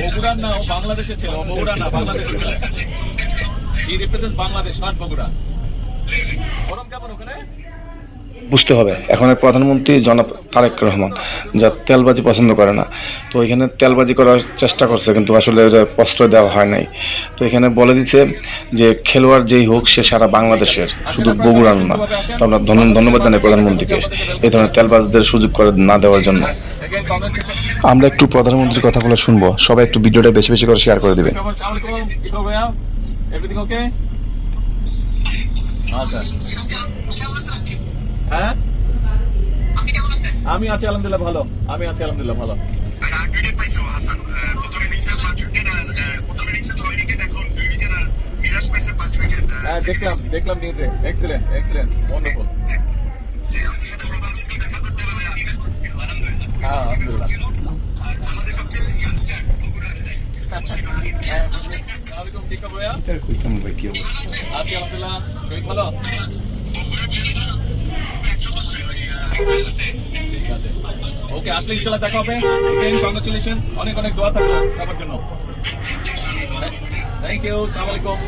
বগুড়ার না, ও বাংলাদেশের ছিল। বগুড়া না, বাংলাদেশের ছিল। হি রিপ্রেজেন্ট বাংলাদেশ, নট বগুড়া। গরম কেমন ওখানে? বুঝতে হবে এখন প্রধানমন্ত্রী জনাব তারেক রহমান যা তেলবাজি পছন্দ করে না, তো এখানে তেলবাজি করার চেষ্টা করছে কিন্তু আসলে এটা প্রশ্রয় দেওয়া হয় নাই। তো এখানে বলে দিছে যে খেলোয়াড় যেই হোক সে সারা বাংলাদেশের, শুধু বগুড়ার না। তো আমরা ধন্যবাদ জানাই প্রধানমন্ত্রীকে এই ধরনের তেলবাজদের সুযোগ করে না দেওয়ার জন্য। আমরা একটু প্রধানমন্ত্রীর কথাগুলো শুনবো, সবাই একটু ভিডিওটা বেশি বেশি করে শেয়ার করে দিবেন। Everything okay? আচ্ছা, হ্যাঁ আমি আছি আলহামদুলিল্লাহ ভালো। আমি আছি আলহামদুলিল্লাহ ভালো। হ্যাঁ দেখলাম নিউজে। Excellent excellent wonderful. হ্যাঁ আলহামদুলিল্লাহ। আসসালামাইকুম, ঠিক আছে ভাইয়া? আছি আলহামদুলিল্লাহ। শরীর ভালো? ঠিক আছে, ওকে। আসলে ইনশাআল্লাহ দেখা হবে। কংগ্রাচুলেশন, অনেক অনেক দোয়া থাকলো সবার জন্য। থ্যাংক ইউ, আসসালামু আলাইকুম।